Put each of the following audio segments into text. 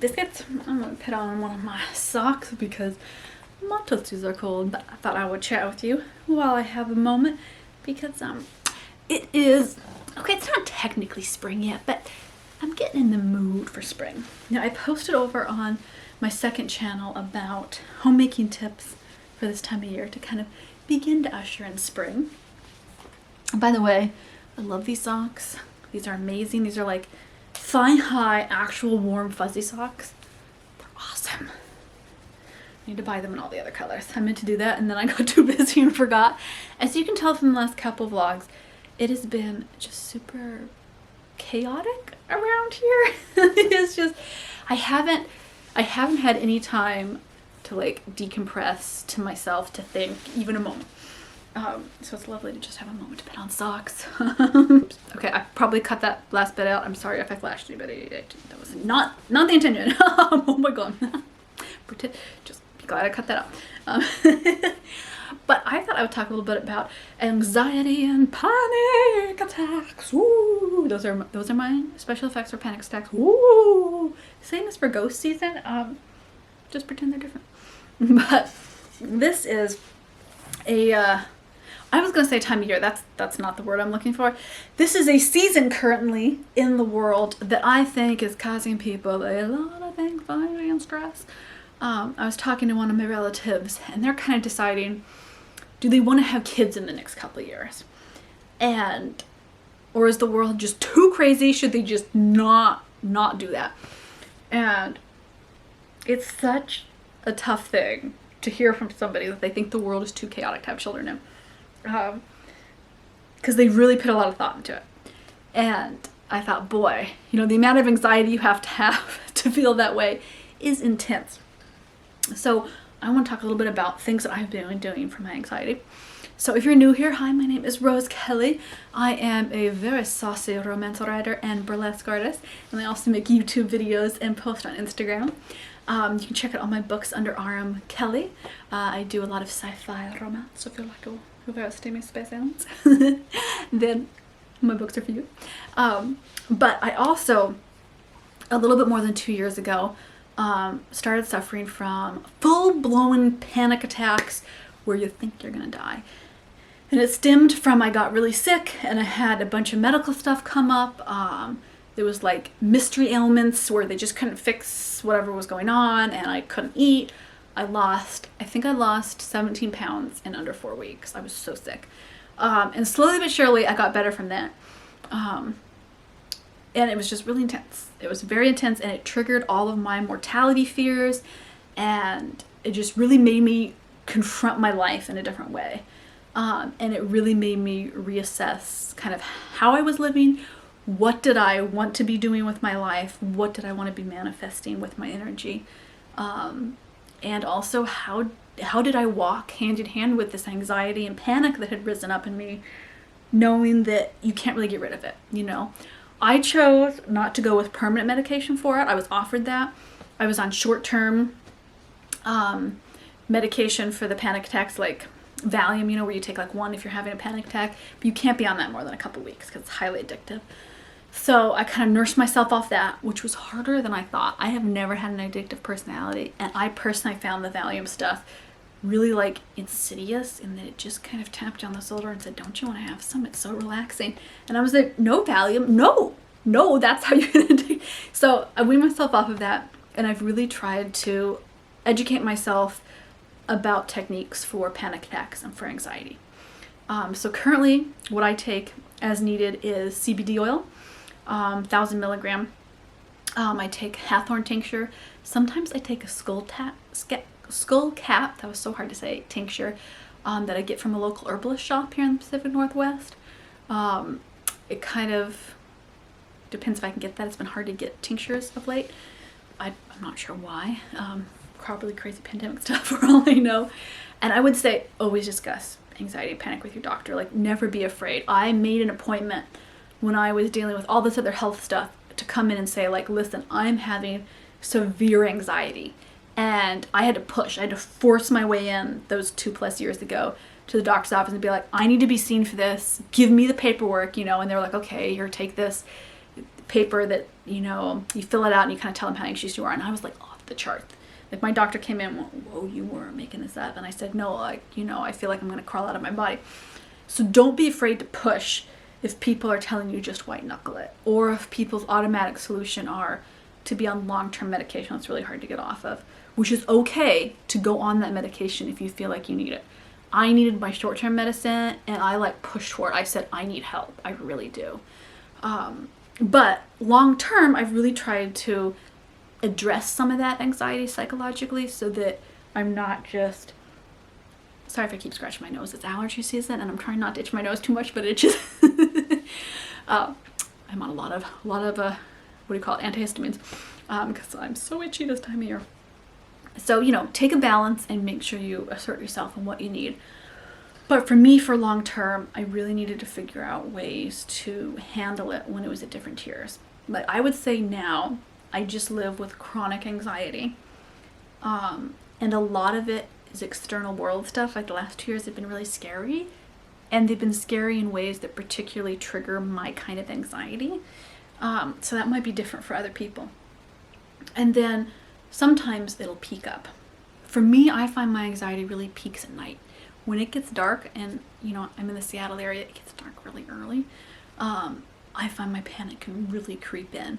biscuits. I'm gonna put on one of my socks because my tootsies are cold, but I thought I would chat with you while I have a moment because it is, okay, it's not technically spring yet, but I'm getting in the mood for spring. Now, I posted over on my second channel about homemaking tips for this time of year to kind of begin to usher in spring. And by the way, I love these socks. These are amazing. These are like thigh-high, actual warm, fuzzy socks. They're awesome. I need to buy them in all the other colors. I meant to do that and then I got too busy and forgot. As you can tell from the last couple vlogs, it has been just super chaotic around here. It's just, I haven't had any time to like decompress to myself, to think even a moment. So it's lovely to just have a moment to put on socks. Okay, I probably cut that last bit out. I'm sorry if I flashed anybody. That was not the intention. Oh my god. Just be glad I cut that out. But I thought I would talk a little bit about anxiety and panic attacks. Ooh, those are my special effects for panic attacks. Ooh, same as for ghost season. Just pretend they're different. But this is a I was gonna say time of year. That's not the word I'm looking for. This is a season currently in the world that I think is causing people a lot of anxiety and stress. I was talking to one of my relatives, and they're kind of deciding, do they want to have kids in the next couple of years? Or is the world just too crazy? Should they just not do that? And it's such a tough thing to hear from somebody that they think the world is too chaotic to have children in. Because they really put a lot of thought into it. And I thought, boy, you know, the amount of anxiety you have to feel that way is intense. So I want to talk a little bit about things that I've been doing for my anxiety. So if you're new here, hi, my name is Rose Kelly. I am a very saucy romance writer and burlesque artist, and I also make YouTube videos and post on Instagram. You can check out all my books under RM Kelly. I do a lot of sci-fi romance, so if you like to överraska med space aliens, then my books are for you. But I also, a little bit more than 2 years ago, started suffering from full-blown panic attacks where you think you're gonna die. And it stemmed from I got really sick and I had a bunch of medical stuff come up. There was like mystery ailments where they just couldn't fix whatever was going on, and I couldn't eat. I think I lost 17 pounds in under 4 weeks. I was so sick. And slowly but surely I got better from that. And it was just really intense. It was very intense, and it triggered all of my mortality fears, and it just really made me confront my life in a different way. And it really made me reassess kind of how I was living. What did I want to be doing with my life? What did I want to be manifesting with my energy? And also how did I walk hand in hand with this anxiety and panic that had risen up in me, knowing that you can't really get rid of it, you know? I chose not to go with permanent medication for it. I was offered that. I was on short-term medication for the panic attacks, like Valium, you know, where you take like one if you're having a panic attack, but you can't be on that more than a couple weeks because it's highly addictive. So I kind of nursed myself off that, which was harder than I thought. I have never had an addictive personality, and I personally found the Valium stuff really like insidious, in that it just kind of tapped you on the shoulder and said, don't you want to have some? It's so relaxing. And I was like, no, Valium, no, that's how you're gonna do. So I weaned myself off of that, and I've really tried to educate myself about techniques for panic attacks and for anxiety. So currently what I take as needed is CBD oil, 1,000 milligram. I take Hawthorn tincture. Sometimes I take a skull cap, that was so hard to say, tincture, that I get from a local herbalist shop here in the Pacific Northwest. It kind of depends if I can get that. It's been hard to get tinctures of late. I'm not sure why. Probably crazy pandemic stuff for all I know. And I would say always discuss anxiety and panic with your doctor. Like, never be afraid. I made an appointment when I was dealing with all this other health stuff to come in and say, like, listen, I'm having severe anxiety. And I had to force my way in those 2+ years ago to the doctor's office and be like, I need to be seen for this. Give me the paperwork, you know. And they were like, okay, here, take this. paper that, you know, you fill it out and you kind of tell them how anxious you are. And I was like off the chart. Like my doctor came in and went, whoa, you weren't making this up. And I said, no, like, you know, I feel like I'm going to crawl out of my body. So don't be afraid to push if people are telling you just white knuckle it, or if people's automatic solution are to be on long-term medication that's really hard to get off of, which is okay to go on that medication if you feel like you need it. I needed my short-term medicine and I like pushed for it. I said, I need help. I really do. But long-term, I've really tried to address some of that anxiety psychologically so that I'm not just, sorry if I keep scratching my nose, it's allergy season and I'm trying not to itch my nose too much, but it itches. I'm on a lot of what do you call it, antihistamines, because I'm so itchy this time of year. So, you know, take a balance and make sure you assert yourself on what you need. But for me, for long term, I really needed to figure out ways to handle it when it was at different tiers. Like I would say now, I just live with chronic anxiety. And a lot of it is external world stuff. Like the last 2 years have been really scary. And they've been scary in ways that particularly trigger my kind of anxiety. So that might be different for other people. And then sometimes it'll peak up. For me, I find my anxiety really peaks at night. When it gets dark, and you know, I'm in the Seattle area, it gets dark really early. I find my panic can really creep in.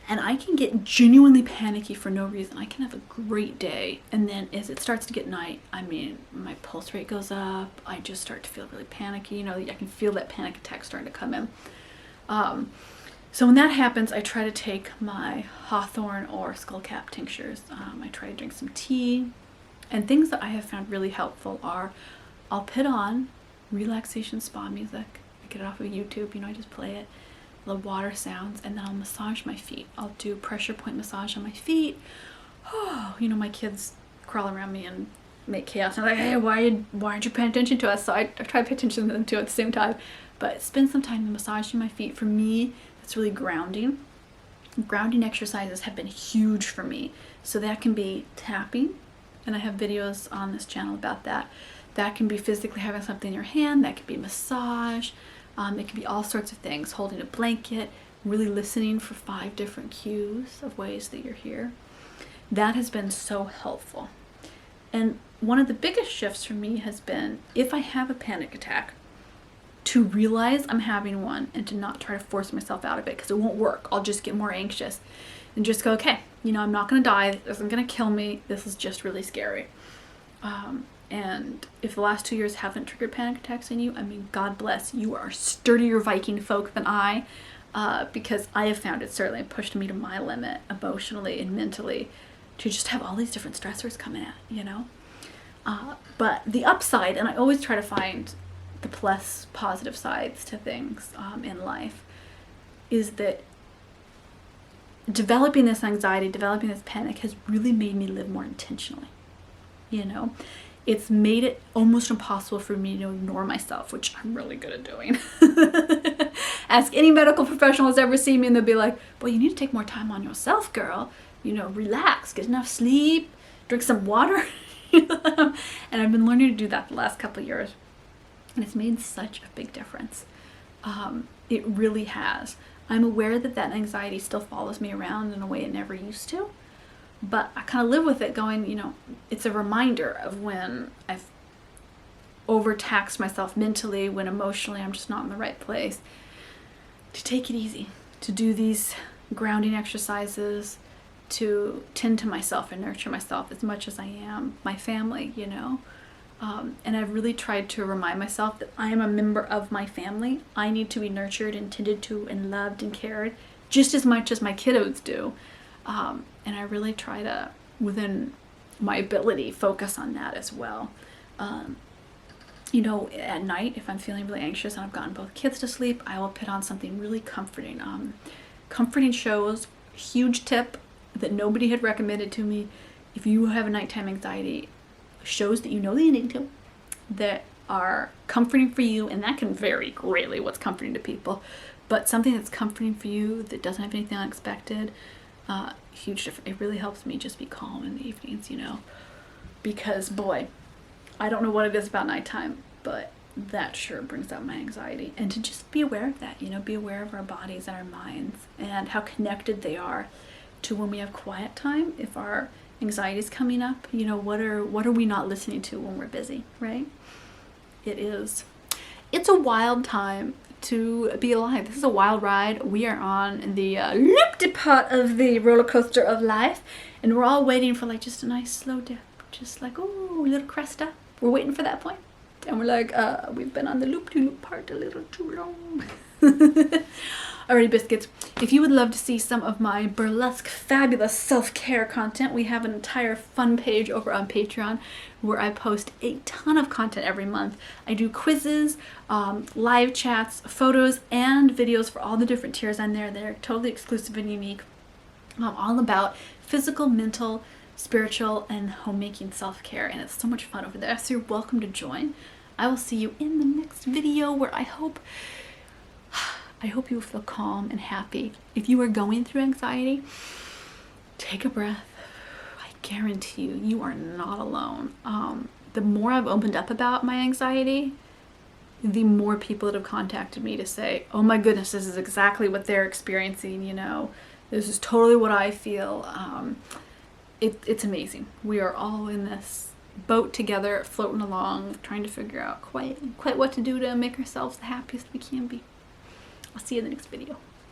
And I can get genuinely panicky for no reason. I can have a great day, and then as it starts to get night, I mean, my pulse rate goes up. I just start to feel really panicky. You know, I can feel that panic attack starting to come in. So when that happens, I try to take my hawthorn or skullcap tinctures. I try to drink some tea. And things that I have found really helpful are, I'll put on relaxation spa music. I get it off of YouTube, you know, I just play it. The water sounds, and then I'll massage my feet. I'll do pressure point massage on my feet. Oh, you know, my kids crawl around me and make chaos. And I'm like, hey, why aren't you paying attention to us? So I try to pay attention to them too at the same time. But spend some time massaging my feet. For me, it's really grounding. Grounding exercises have been huge for me. So that can be tapping, and I have videos on this channel about that. That can be physically having something in your hand. That can be massage. It can be all sorts of things. Holding a blanket, really listening for 5 different cues of ways that you're here. That has been so helpful. And one of the biggest shifts for me has been, if I have a panic attack, to realize I'm having one and to not try to force myself out of it, because it won't work. I'll just get more anxious and just go, okay, you know, I'm not going to die. This isn't going to kill me. This is just really scary. And if the last 2 years haven't triggered panic attacks in you, I mean, God bless, you are sturdier Viking folk than I, because I have found it certainly pushed me to my limit emotionally and mentally to just have all these different stressors coming at, you know. But the upside, and I always try to find the plus positive sides to things in life, is that developing this anxiety, developing this panic has really made me live more intentionally, you know. It's made it almost impossible for me to ignore myself, which I'm really good at doing. Ask any medical professional who's ever seen me and they'll be like, well, you need to take more time on yourself, girl. You know, relax, get enough sleep, drink some water. And I've been learning to do that the last couple of years. And it's made such a big difference. It really has. I'm aware that that anxiety still follows me around in a way it never used to. But I kind of live with it going, you know, it's a reminder of when I've overtaxed myself mentally, when emotionally I'm just not in the right place, to take it easy, to do these grounding exercises, to tend to myself and nurture myself as much as I am my family, you know. And I've really tried to remind myself that I am a member of my family. I need to be nurtured and tended to and loved and cared just as much as my kiddos do. And I really try to, within my ability, focus on that as well. You know, at night, if I'm feeling really anxious and I've gotten both kids to sleep, I will put on something really comforting. Comforting shows, huge tip that nobody had recommended to me. If you have a nighttime anxiety, shows that you know that you need to, that are comforting for you, and that can vary greatly what's comforting to people, but something that's comforting for you that doesn't have anything unexpected, huge difference. It really helps me just be calm in the evenings, you know, because boy, I don't know what it is about nighttime, but that sure brings out my anxiety. And to just be aware of that, you know, be aware of our bodies and our minds and how connected they are to when we have quiet time. If our anxiety is coming up, you know, what are we not listening to when we're busy, right? It's a wild time to be alive. This is a wild ride. We are on the loop-de-pot of the roller coaster of life, and we're all waiting for like just a nice slow dip, just like, ooh, a little crest up. We're waiting for that point. And we're like, we've been on the loop-de-loop part a little too long. Alrighty, biscuits. If you would love to see some of my burlesque, fabulous self-care content, we have an entire fun page over on Patreon where I post a ton of content every month. I do quizzes, live chats, photos, and videos for all the different tiers on there. They're totally exclusive and unique. All about physical, mental, spiritual, and homemaking self-care, and it's so much fun over there. So you're welcome to join. I will see you in the next video where I hope you will feel calm and happy. If you are going through anxiety, take a breath. I guarantee you, you are not alone. The more I've opened up about my anxiety, the more people that have contacted me to say, oh my goodness, this is exactly what they're experiencing, you know, this is totally what I feel. It's amazing. We are all in this boat together, floating along, trying to figure out quite what to do to make ourselves the happiest we can be. I'll see you in the next video.